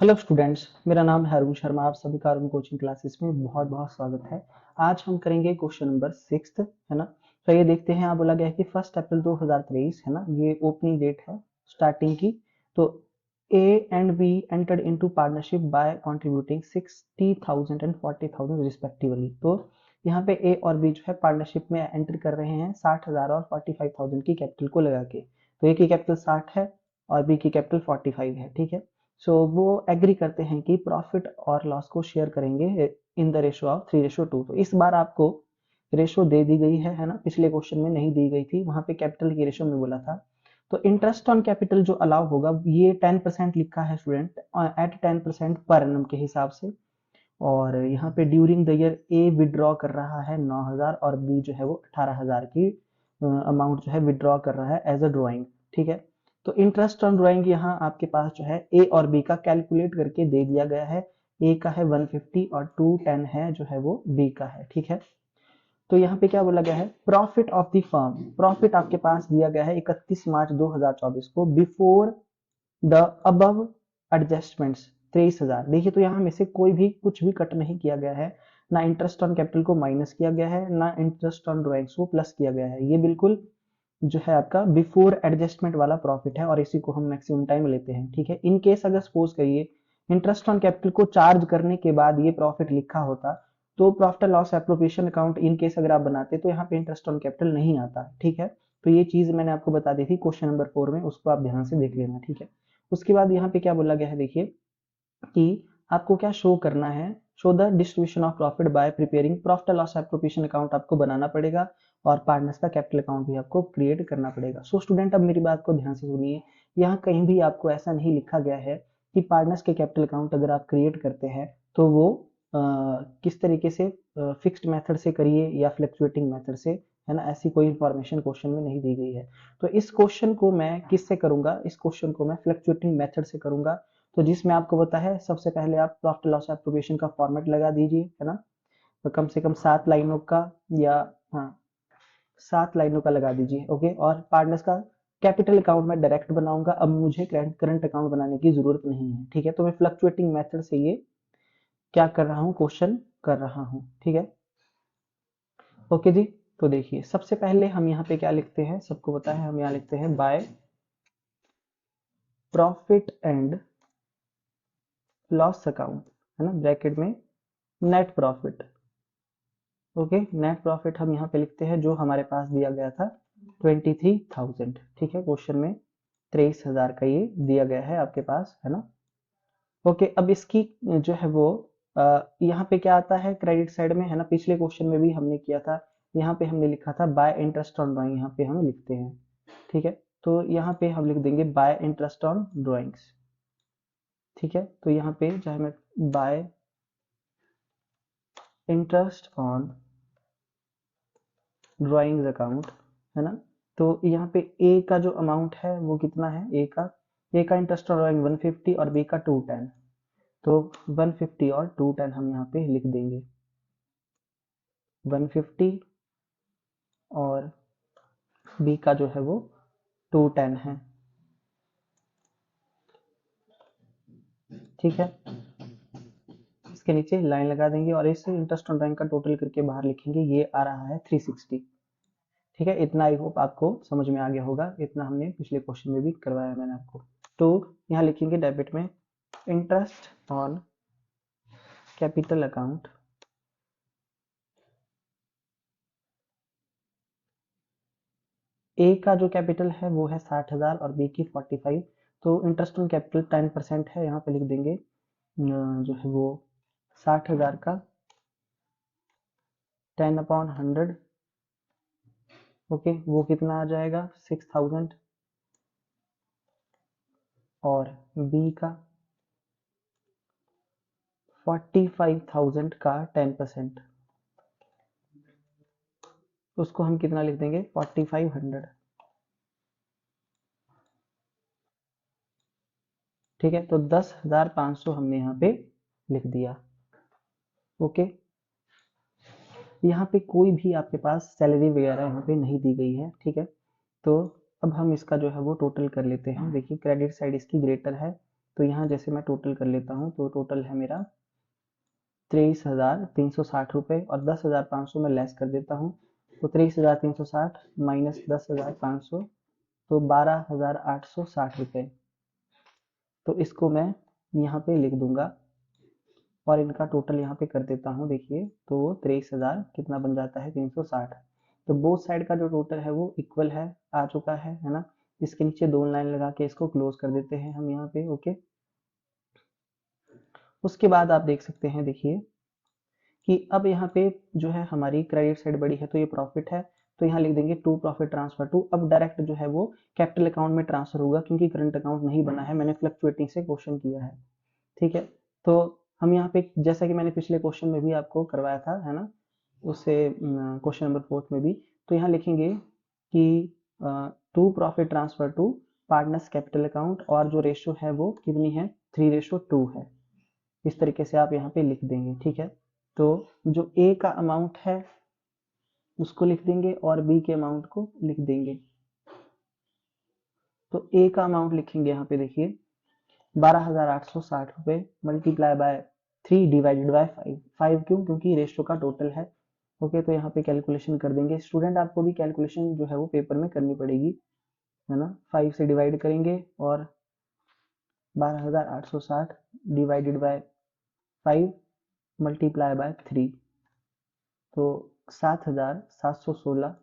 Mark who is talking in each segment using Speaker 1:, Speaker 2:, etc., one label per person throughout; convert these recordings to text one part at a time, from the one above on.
Speaker 1: Hello students, मेरा नाम है अरुण शर्मा। आप सभी का अरुण कोचिंग क्लासेस में बहुत बहुत स्वागत है। आज हम करेंगे क्वेश्चन नंबर 6, है ना। तो ये देखते हैं, यहाँ बोला गया है कि 1 अप्रैल 2023, है ना, ये ओपनिंग डेट है स्टार्टिंग की। तो A and be entered into partnership bye contributing 60,000 and 40,000 respectively. तो यहाँ पे ए और बी जो है पार्टनरशिप में एंटर कर रहे हैं 60,000 और 45,000 की कैपिटल को लगा के। तो ए की कैपिटल 60 है और बी की कैपिटल 45 है, ठीक है। सो वो एग्री करते हैं कि प्रॉफिट और लॉस को शेयर करेंगे इन द रेशो ऑफ 3:2। तो इस बार आपको रेशो दे दी गई है ना। पिछले क्वेश्चन में नहीं दी गई थी, वहां पे कैपिटल की रेशो में बोला था। तो इंटरेस्ट ऑन कैपिटल जो अलाउ होगा ये 10% लिखा है स्टूडेंट, एट 10% पर एनम के हिसाब से। और यहाँ पे during the year A withdraw कर रहा है 9,000 और बी जो है वो 18,000 की अमाउंट जो है विड्रॉ कर रहा है एज अ ड्रॉइंग, ठीक है। तो इंटरेस्ट ऑन ड्रॉइंग यहाँ आपके पास जो है ए और बी का कैलकुलेट करके दे दिया गया है। ए का है 150 और 210 है जो है वो बी का है, ठीक है। तो यहाँ पे क्या बोला गया है, profit of the firm. Profit आपके पास दिया गया है 31 मार्च 2024 को बिफोर द अबव एडजस्टमेंट्स 23,000। देखिए, तो यहाँ में से कोई भी कुछ भी कट नहीं किया गया है। ना इंटरेस्ट ऑन कैपिटल को माइनस किया गया है, ना इंटरेस्ट ऑन ड्रॉइंग्स को प्लस किया गया है। ये बिल्कुल जो है आपका बिफोर एडजस्टमेंट वाला प्रॉफिट है और इसी को हम मैक्सिमम टाइम लेते हैं, ठीक है। इन केस अगर सपोज करिए इंटरेस्ट ऑन कैपिटल को चार्ज करने के बाद ये प्रॉफिट लिखा होता, तो profit loss appropriation account in case अगर आप बनाते तो यहाँ पे इंटरेस्ट ऑन कैपिटल नहीं आता, ठीक है। तो ये चीज मैंने आपको बता दी थी क्वेश्चन नंबर 4 में, उसको आप ध्यान से देख लेना, ठीक है। उसके बाद यहाँ पे क्या बोला गया है, देखिए कि आपको क्या शो करना है। Show the distribution of profit by preparing profit loss appropriation account आपको बनाना पड़ेगा और पार्टनर्स का कैपिटल अकाउंट भी आपको क्रिएट करना पड़ेगा। सो स्टूडेंट, अब मेरी बात को ध्यान से सुनिए। यहाँ कहीं भी आपको ऐसा नहीं लिखा गया है कि पार्टनर्स के कैपिटल अकाउंट अगर आप क्रिएट करते हैं तो वो किस तरीके से फिक्स्ड मेथड से करिए या फ्लक्चुएटिंग मेथड से, है ना। ऐसी कोई इंफॉर्मेशन क्वेश्चन में नहीं दी गई है। तो इस क्वेश्चन को मैं किससे करूंगा, इस क्वेश्चन को मैं फ्लक्चुएटिंग मेथड से करूंगा। तो जिसमें आपको पता है सबसे पहले आप प्रॉफिट लॉस एप्रोप्रिएशन का फॉर्मेट लगा दीजिए, है ना। तो कम से कम 7 लाइनों का, या हाँ 7 लाइनों का लगा दीजिए, ओके। और पार्टनर्स का कैपिटल अकाउंट में डायरेक्ट बनाऊंगा, अब मुझे करंट अकाउंट बनाने की जरूरत नहीं है, ठीक है। तो मैं फ्लक्चुएटिंग मेथड से ये क्या कर रहा हूँ, क्वेश्चन कर रहा हूँ, ठीक है। ओके जी। तो देखिए, सबसे पहले हम यहाँ पे क्या लिखते हैं, सबको पता है, हम यहाँ लिखते हैं by profit and loss account, है ना, ब्रैकेट में net profit. Okay, net profit हम यहाँ पे लिखते हैं जो हमारे पास दिया गया था 23,000, ठीक है। क्वेश्चन में 23,000 का ये दिया गया है आपके पास, है ना। ओके, अब इसकी जो है वो यहाँ पे क्या आता है क्रेडिट साइड में, है ना। पिछले क्वेश्चन में भी हमने किया था, यहाँ पे हमने लिखा था बाय इंटरेस्ट ऑन ड्राइंग, यहाँ पे हम लिखते हैं, ठीक है। तो यहाँ पे हम लिख देंगे बाय इंटरेस्ट ऑन ड्राइंग्स, ठीक है। तो यहाँ पे चाहे मैं bye interest on drawings account, है ना। तो यहाँ पे ए का जो अमाउंट है वो कितना है, ए का इंटरेस्ट ऑन ड्राइंग 150 और बी का 210। तो 150 और 210 हम यहाँ पे लिख देंगे। 150 और बी का जो है वो 210 है, ठीक है। इसके नीचे लाइन लगा देंगे और इस इंटरेस्ट ऑन ड्राइंग का टोटल करके बाहर लिखेंगे, ये आ रहा है 360, ठीक है। इतना आई होप आपको समझ में आ गया होगा, इतना हमने पिछले क्वेश्चन में भी करवाया मैंने आपको। तो यहाँ लिखेंगे डेबिट में इंटरेस्ट ऑन कैपिटल अकाउंट, ए का जो कैपिटल है वो है 60,000 और बी की 45। तो इंटरेस्ट ऑन कैपिटल 10% है, यहाँ पे लिख देंगे जो है वो 60,000 का 10/100, ओके। वो कितना आ जाएगा 6,000। और बी का 45,000 का 10%, उसको हम कितना लिख देंगे 4,500, ठीक है। तो 10,500 हमने यहाँ पे लिख दिया, ओके। यहाँ पे कोई भी आपके पास सैलरी वगैरह यहाँ पे नहीं दी गई है, ठीक है। तो अब हम इसका जो है वो टोटल कर लेते हैं। देखिए, क्रेडिट साइड इसकी ग्रेटर है तो यहाँ जैसे मैं टोटल कर लेता हूँ, तो टोटल है मेरा 23,360 रुपये और 10,500 मैं लेस कर देता हूँ। तो 23,360 माइनस 10,500 तो 12,860 रुपये। तो इसको मैं यहाँ पे लिख दूंगा और इनका टोटल यहाँ पे कर देता हूँ। देखिए तो 23,000 कितना बन जाता है 360। तो बोथ साइड का जो टोटल है वो इक्वल है, आ चुका है ना। इसके नीचे 2 लाइन लगा के इसको क्लोज कर देते हैं हम यहाँ पे। ओके, उसके बाद आप देख सकते हैं, देखिए कि अब यहाँ पे जो है हमारी क्रेडिट साइड बड़ी है तो ये प्रॉफिट है, तो यहाँ लिख देंगे टू प्रॉफिट ट्रांसफर टू। अब डायरेक्ट जो है वो कैपिटल अकाउंट में ट्रांसफर होगा क्योंकि करंट अकाउंट नहीं बना है, मैंने फ्लक्चुएटिंग से क्वेश्चन किया है। ठीक है, तो हम यहाँ पे जैसा कि मैंने पिछले क्वेश्चन में भी आपको करवाया था, है ना, उससे क्वेश्चन नंबर 4 में भी, तो यहाँ लिखेंगे कि to profit transfer to partners capital account और जो रेशो है वो कितनी है 3:2 है। इस तरीके से आप यहाँ पे लिख देंगे। ठीक है, तो जो ए का अमाउंट है उसको लिख देंगे और बी के अमाउंट को लिख देंगे। तो ए का अमाउंट लिखेंगे यहाँ पे, देखिए 12,860 रुपये मल्टीप्लाई बाय 3 डिवाइडेड बाय 5। 5 क्यों? क्योंकि रेशियो का टोटल है। ओके, तो यहाँ पे कैलकुलेशन कर देंगे। स्टूडेंट आपको भी कैलकुलेशन जो है वो पेपर में करनी पड़ेगी, है ना। 5 से डिवाइड करेंगे और 12,860 डिवाइडेड बाय 5 मल्टीप्लाई बाय 3, तो 7,716।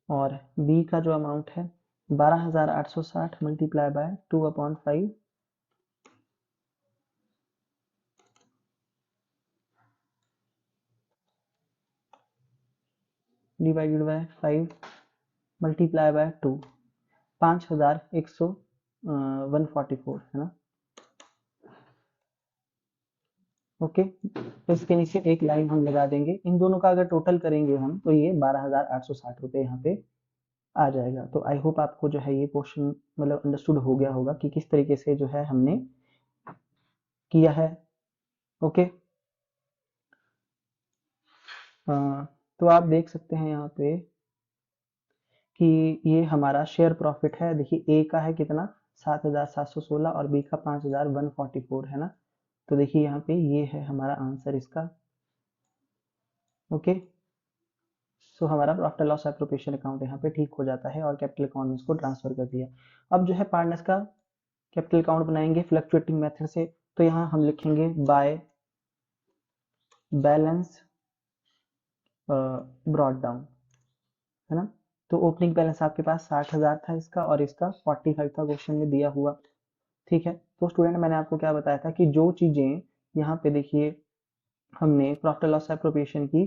Speaker 1: और बी का जो अमाउंट है 12,860 multiply by 2/5 divided by 5 multiply by 2, 5,144 है ना। ओके, तो इसके नीचे एक लाइन हम लगा देंगे। इन दोनों का अगर टोटल करेंगे हम तो ये 12,860 रुपये यहाँ पे आ जाएगा। तो आई होप आपको जो है ये क्वेश्चन मतलब अंडरस्टूड हो गया होगा कि किस तरीके से जो है हमने किया है। ओके, तो आप देख सकते हैं यहाँ पे कि ये हमारा शेयर प्रॉफिट है। देखिए ए का है कितना 7,716 और बी का 5,144 है ना। तो देखिए यहाँ पे ये है हमारा आंसर इसका। ओके, सो हमारा प्रॉफिट लॉस एप्रोप्रिएशन अकाउंट यहाँ पे ठीक हो जाता है और कैपिटल अकाउंट में इसको ट्रांसफर कर दिया। अब जो है पार्टनर्स का कैपिटल अकाउंट बनाएंगे फ्लक्चुएटिंग मेथड से। तो यहाँ हम लिखेंगे बाय बैलेंस ब्रॉड डाउन, है ना। तो ओपनिंग बैलेंस आपके पास 60,000 था इसका और इसका 45 था क्वेश्चन में दिया हुआ। ठीक है, तो स्टूडेंट मैंने आपको क्या बताया था कि जो चीजें यहाँ पे देखिए हमने प्रॉफिट लॉस एप्रोप्रिएशन की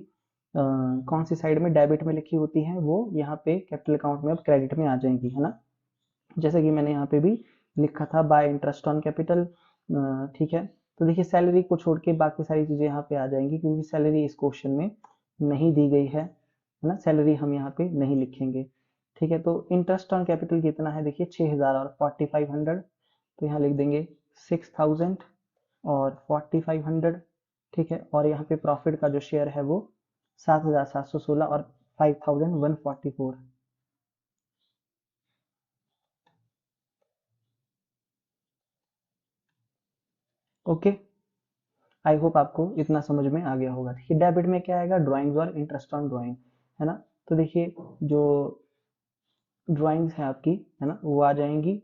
Speaker 1: कौन सी साइड में डेबिट में लिखी होती हैं वो यहाँ पे कैपिटल अकाउंट में अब क्रेडिट में आ जाएंगी, है ना। जैसे कि मैंने यहाँ पे भी लिखा था बाय इंटरेस्ट ऑन कैपिटल। ठीक है, तो देखिए सैलरी को छोड़ के बाकी सारी चीजें यहाँ पे आ जाएंगी क्योंकि सैलरी इस क्वेश्चन में नहीं दी गई है ना। सैलरी हम यहाँ पे नहीं लिखेंगे। ठीक है, तो इंटरेस्ट ऑन कैपिटल कितना है देखिए 6,000 और 4,500, तो यहाँ लिख देंगे 6,000 और 4,500। ठीक है, और यहाँ पे प्रॉफिट का जो शेयर है वो 7,716 और 5,144। ओके, आई होप आपको इतना समझ में आ गया होगा। देखिए डेबिट में क्या आएगा, ड्राइंग्स और इंटरेस्ट ऑन ड्राइंग, है ना। तो देखिए जो ड्राइंग्स है आपकी, है ना, वो आ जाएंगी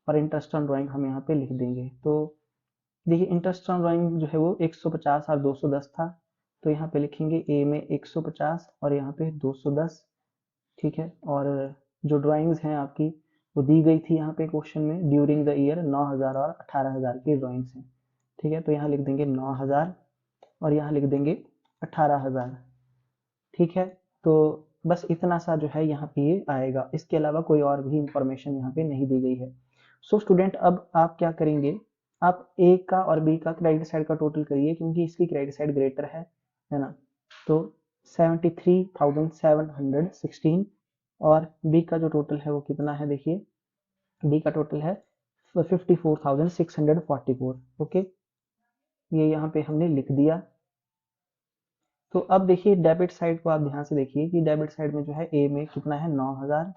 Speaker 1: और इंटरेस्ट ऑन ड्राइंग हम यहाँ पे लिख देंगे। तो देखिए इंटरेस्ट ऑन ड्राइंग जो है वो 150 और 210 था, तो यहाँ पे लिखेंगे ए में 150 और यहाँ पे 210। ठीक है, और जो ड्राइंग्स हैं आपकी वो दी गई थी यहाँ पे क्वेश्चन में ड्यूरिंग द ईयर 9,000 और 18,000 की ड्राइंग्स हैं। ठीक है, तो यहाँ लिख देंगे 9,000 और यहाँ लिख देंगे 18,000। ठीक है, तो बस इतना सा जो है यहाँ पे ये आएगा, इसके अलावा कोई और भी इंफॉर्मेशन यहाँ पे नहीं दी गई है। सो स्टूडेंट अब आप क्या करेंगे, आप ए का और बी का क्रेडिट साइड का टोटल करिए क्योंकि इसकी क्रेडिट साइड ग्रेटर है ना। तो 73,716 और बी का जो टोटल है वो कितना है, देखिए बी का टोटल है 54,644। ओके, ये यहाँ पे हमने लिख दिया। तो अब देखिए डेबिट साइड को आप ध्यान से देखिए कि डेबिट साइड में जो है ए में कितना है 9000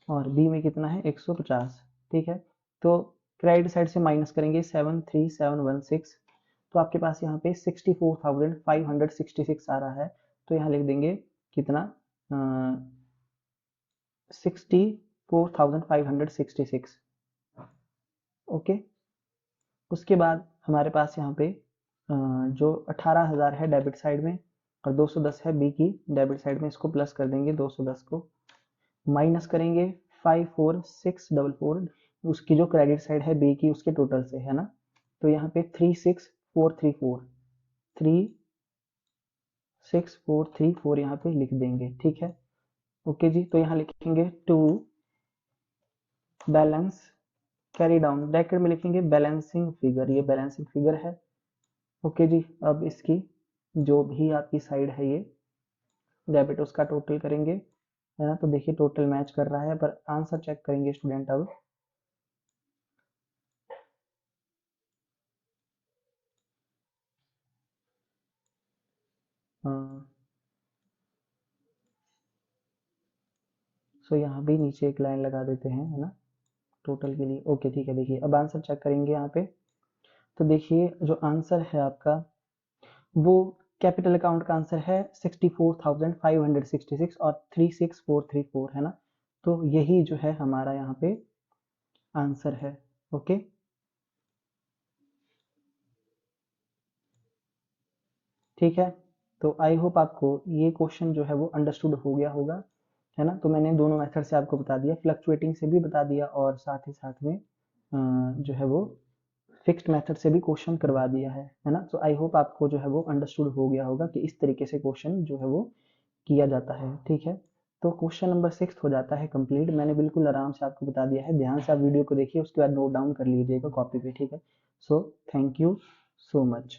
Speaker 1: और बी में कितना है 150। ठीक है, तो क्रेडिट साइड से माइनस करेंगे 73716, तो आपके पास यहाँ पे 64,566 आ रहा है। तो यहाँ लिख देंगे कितना 64,566। ओके, उसके बाद हमारे पास यहाँ पे जो 18,000 है डेबिट साइड में और 210 है बी की डेबिट साइड में, इसको प्लस कर देंगे 210 को, माइनस करेंगे 54644 उसकी जो क्रेडिट साइड है बी की उसके टोटल से, है ना। तो यहाँ पे 36434 यहाँ पे लिख देंगे। ठीक है, ओके जी। तो यहाँ लिखेंगे to balance carry down, bracket में लिखेंगे बैलेंसिंग फिगर, ये बैलेंसिंग फिगर है। ओके जी, अब इसकी जो भी आपकी साइड है ये डेबिट उसका टोटल करेंगे, है ना। तो देखिए टोटल मैच कर रहा है, पर आंसर चेक करेंगे स्टूडेंट अब। सो यहाँ भी नीचे एक लाइन लगा देते हैं, है ना, टोटल के लिए। ओके ठीक है, देखिए अब आंसर चेक करेंगे यहाँ पे। तो देखिए जो आंसर है आपका वो कैपिटल अकाउंट का आंसर है 64,566 और 36434, है ना। तो यही जो है हमारा यहाँ पे आंसर है। ओके, ठीक है। तो आई होप आपको ये क्वेश्चन जो है वो अंडरस्टूड हो गया होगा, है ना। तो मैंने दोनों मेथड से आपको बता दिया, फ्लक्चुएटिंग से भी बता दिया और साथ ही साथ में जो है वो फिक्स्ड मेथड से भी क्वेश्चन करवा दिया है ना। तो आई होप आपको जो है वो अंडरस्टूड हो गया होगा कि इस तरीके से क्वेश्चन जो है वो किया जाता है। ठीक है, तो क्वेश्चन नंबर 6 हो जाता है कंप्लीट। मैंने बिल्कुल आराम से आपको बता दिया है, ध्यान से आप वीडियो को देखिए, उसके बाद नोट डाउन कर लीजिएगा कॉपी पे। ठीक है, so thank you so much.